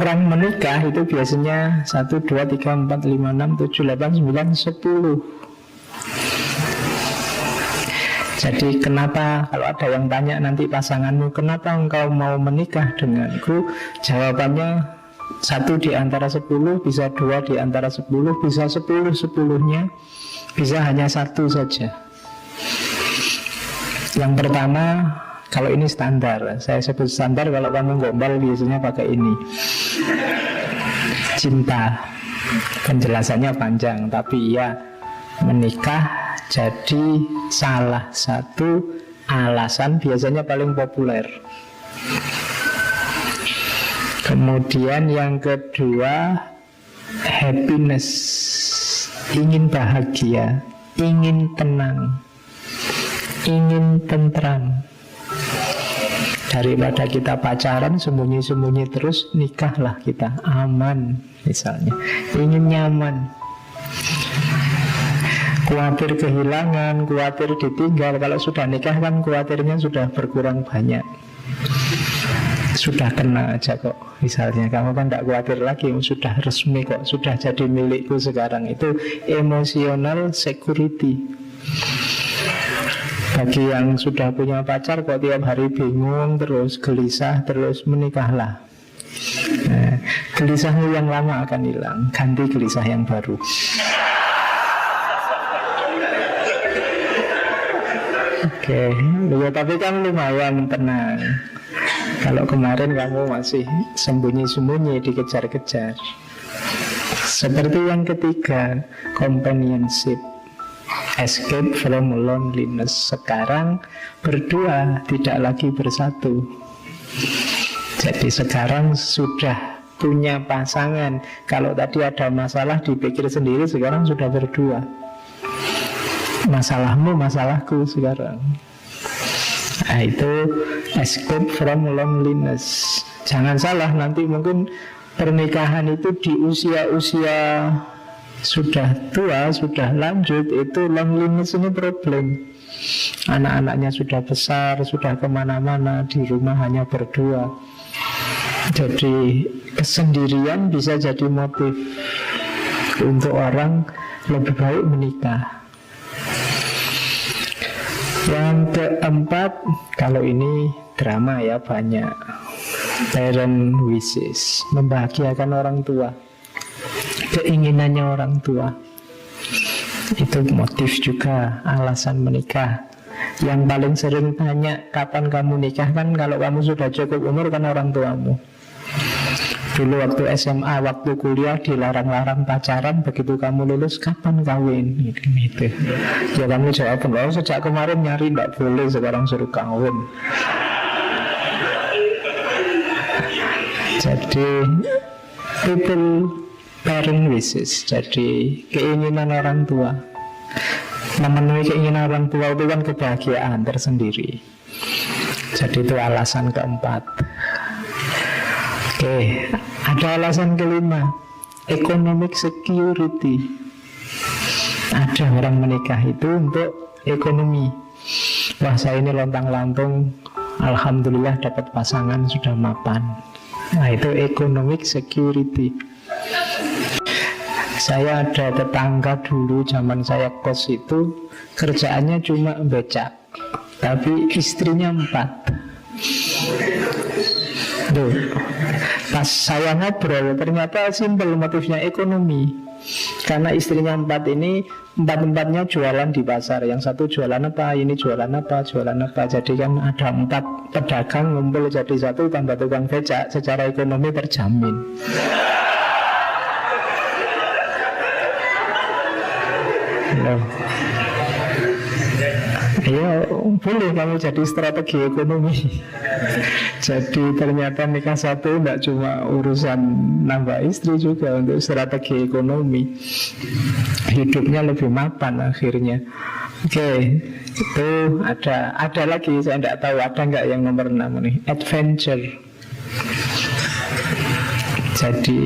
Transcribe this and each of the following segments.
Orang menikah itu biasanya 1, 2, 3, 4, 5, 6, 7, 8, 9, 10. Jadi kenapa kalau ada yang tanya nanti pasanganmu, kenapa engkau mau menikah denganku? Jawabannya 1 di antara 10, bisa 2 di antara 10, bisa 10-10-nya, bisa hanya 1 saja. Yang pertama, kalau ini standar, saya sebut standar, kalau kamu gombal biasanya pakai ini. Cinta. Penjelasannya panjang, tapi ya, menikah jadi salah satu alasan biasanya paling populer. Kemudian yang kedua, happiness. Ingin bahagia, ingin tenang, ingin tentram. Daripada kita pacaran sembunyi-sembunyi terus, nikahlah kita, aman misalnya. Ingin nyaman, khawatir kehilangan, khawatir ditinggal. Kalau sudah nikah kan khawatirnya sudah berkurang banyak. Sudah kena aja kok. Misalnya kamu kan tidak khawatir lagi, sudah resmi kok, sudah jadi milikku sekarang. Itu emotional security. Bagi yang sudah punya pacar kok tiap hari bingung, terus gelisah, terus menikahlah. Nah, gelisahmu yang lama akan hilang, ganti gelisah yang baru. Oke, ya, tapi kan lumayan tenang. Kalau kemarin kamu masih sembunyi-sembunyi, dikejar-kejar. Seperti yang ketiga, companionship. Escape from loneliness. Sekarang berdua, tidak lagi bersatu. Jadi sekarang sudah punya pasangan. Kalau tadi ada masalah dipikir sendiri, sekarang sudah berdua. Masalahmu, masalahku sekarang. Nah, itu escape from loneliness. Jangan salah, nanti mungkin pernikahan itu di usia-usia sudah tua, sudah lanjut, itu loneliness ini problem. Anak-anaknya sudah besar, sudah kemana-mana, di rumah hanya berdua. Jadi kesendirian bisa jadi motif untuk orang lebih baik menikah. Yang keempat, kalau ini drama ya banyak, parent wishes, membahagiakan orang tua, keinginannya orang tua. Itu motif juga, alasan menikah. Yang paling sering tanya kapan kamu nikah kan kalau kamu sudah cukup umur kan orang tuamu. Dulu waktu SMA, waktu kuliah dilarang-larang pacaran, begitu kamu lulus kapan kawin? Gitu. Ya kamu jawab, oh sejak kemarin nyari tidak boleh, sekarang suruh kawin. Jadi people parent wishes, jadi keinginan orang tua. Memenuhi keinginan orang tua itu kan kebahagiaan tersendiri. Jadi itu alasan keempat. Oke, ada alasan kelima, economic security. Ada orang menikah itu untuk ekonomi. Wah, saya ini lontang-lantung, alhamdulillah dapat pasangan sudah mapan. Nah, itu economic security. Saya ada tetangga dulu zaman saya kos itu, kerjaannya cuma becak, tapi istrinya 4. Tuh, pas saya ngobrol ternyata simpel motifnya ekonomi. Karena istrinya 4 ini, 4-4-nya jualan di pasar. Yang satu jualan apa, ini jualan apa, jualan apa. Jadi kan ada 4 pedagang ngumpul jadi satu tambah tukang becak. Secara ekonomi terjamin. Loh. Ya boleh kamu jadi strategi ekonomi. Jadi ternyata nikah satu tidak cuma urusan nambah istri, juga untuk strategi ekonomi. Hidupnya lebih mapan akhirnya. Oke, itu ada lagi, saya tidak tahu ada nggak yang nomor 6 nih, adventure. Jadi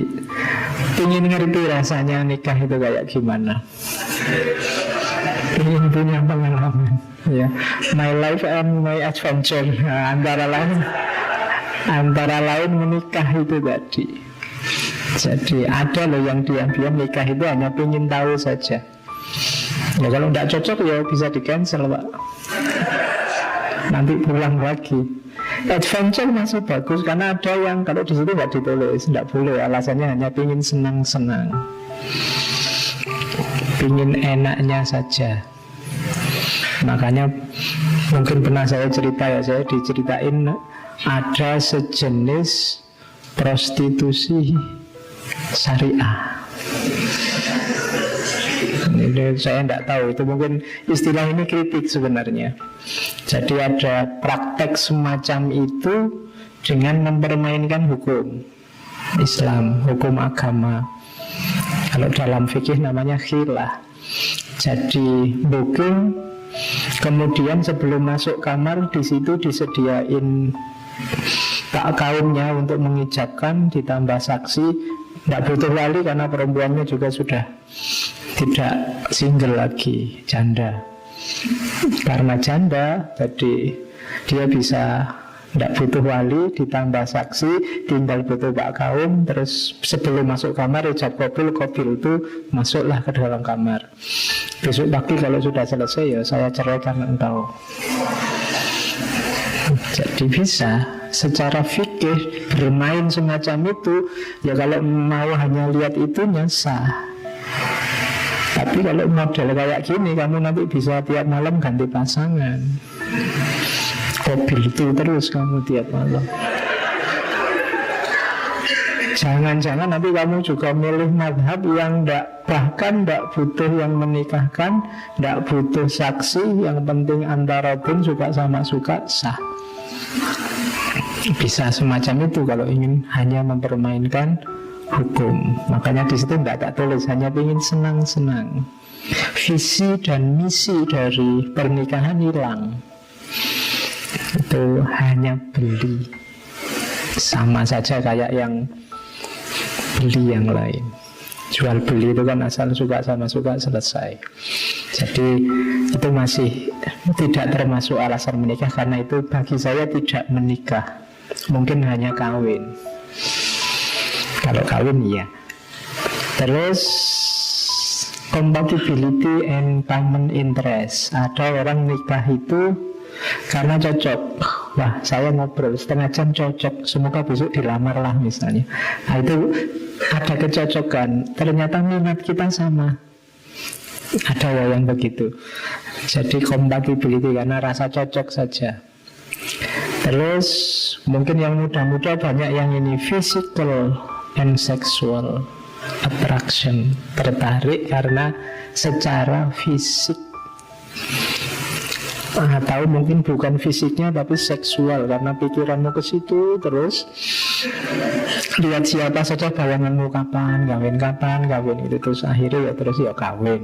ingin ngerti rasanya nikah itu kayak gimana, ingin punya pengalaman. Ya, my life and my adventure. Nah, antara lain menikah itu tadi. Jadi ada loh yang diam-diam nikah itu hanya pengen tahu saja. Ya kalau tidak cocok ya bisa di cancel Pak, nanti pulang lagi. Adventure masih bagus karena ada yang kalau di situ nggak ditulis, tidak boleh, alasannya hanya pengen senang-senang, pengen enaknya saja. Makanya mungkin pernah saya cerita ya, saya diceritain ada sejenis prostitusi syariah. Ini saya tidak tahu, itu mungkin istilah ini kritik sebenarnya. Jadi ada praktek semacam itu dengan mempermainkan hukum Islam, hukum agama. Kalau dalam fikih namanya khilah. Jadi booking, kemudian sebelum masuk kamar di situ disediain tak kaumnya untuk mengijabkan, ditambah saksi. Tidak butuh wali karena perempuannya juga sudah tidak single lagi, janda. Karena janda, jadi dia bisa tidak butuh wali, ditambah saksi, tinggal butuh pak kaum. Terus sebelum masuk kamar ijab qabil, qabil itu masuklah ke dalam kamar. Besok pagi kalau sudah selesai ya saya ceraikan engkau. Jadi bisa secara fikih bermain semacam itu. Ya kalau mau hanya lihat itunya sah. Tapi kalau model kayak gini, kamu nanti bisa tiap malam ganti pasangan. Qabil itu terus kamu tiap malam. Jangan-jangan nanti kamu juga milih madhab yang bahkan tidak butuh yang menikahkan, tidak butuh saksi, yang penting antara pun suka sama suka, sah. Bisa semacam itu kalau ingin hanya mempermainkan hukum. Makanya di situ tidak tak tulis, hanya ingin senang-senang. Visi dan misi dari pernikahan hilang. Itu hanya beli. Sama saja kayak yang beli yang lain. Jual beli itu kan asal suka sama suka selesai. Jadi itu masih tidak termasuk alasan menikah, karena itu bagi saya tidak menikah. Mungkin hanya kawin. Kalau kawin iya. Terus compatibility and common interest. Ada orang nikah itu karena cocok. Wah, saya ngobrol setengah jam cocok, semoga besok dilamar lah misalnya. Nah, itu ada kecocokan. Ternyata minat kita sama. Ada ya yang begitu. Jadi compatibility karena rasa cocok saja. Terus mungkin yang muda-muda banyak yang ini physical and sexual attraction, tertarik karena secara fisik, atau mungkin bukan fisiknya tapi seksual karena pikiranmu ke situ. Terus lihat siapa saja bayanganmu kapan kawin itu, terus akhirnya ya terus ya kawin.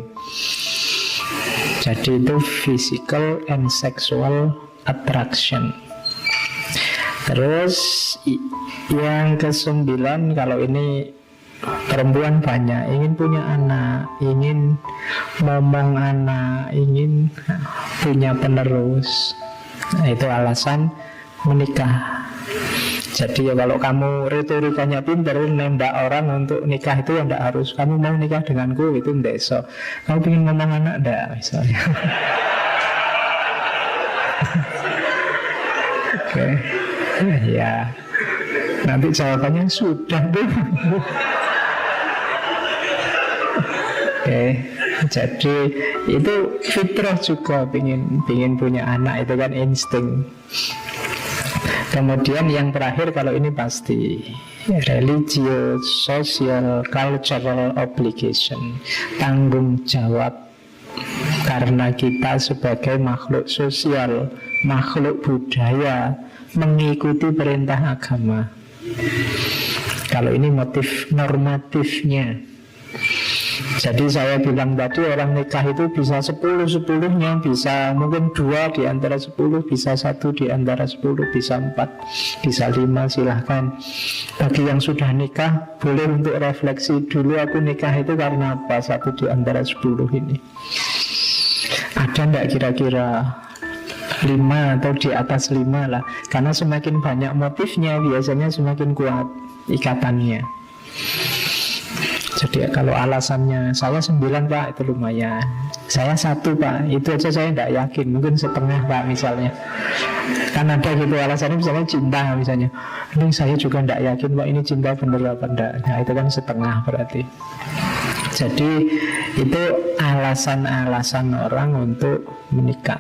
Jadi itu physical and sexual attraction. Terus yang ke-9, kalau ini perempuan banyak ingin punya anak, ingin momong anak, ingin punya penerus. Nah, itu alasan menikah. Jadi ya kalau kamu retorikanya pintar, nembak orang untuk nikah itu ya tidak harus kamu mau nikah denganku, itu tidak so. Kamu ingin momong anak tidak misalnya. Oke. Ya, nanti jawabannya sudah deh. Oke, jadi itu fitrah juga, pingin punya anak, itu kan insting. Kemudian yang terakhir kalau ini pasti religious, social, cultural obligation, tanggung jawab. Karena kita sebagai makhluk sosial, makhluk budaya, mengikuti perintah agama. Kalau ini motif normatifnya. Jadi saya bilang tadi orang nikah itu bisa 10-10-nya, bisa mungkin 2 di antara 10, bisa 1 di antara 10, bisa 4, bisa 5, silahkan. Bagi yang sudah nikah boleh untuk refleksi dulu, aku nikah itu karena apa, 1 di antara 10 ini. Ada enggak kira-kira 5 atau di atas 5 lah. Karena semakin banyak motifnya biasanya semakin kuat ikatannya. Jadi kalau alasannya saya 9 Pak, itu lumayan. Saya 1 Pak, itu aja saya tidak yakin. Mungkin setengah Pak misalnya. Kan ada gitu alasannya, misalnya cinta misalnya. Ini saya juga tidak yakin Pak, ini cinta bener apa enggak. Nah itu kan setengah berarti. Jadi itu alasan-alasan orang untuk menikah.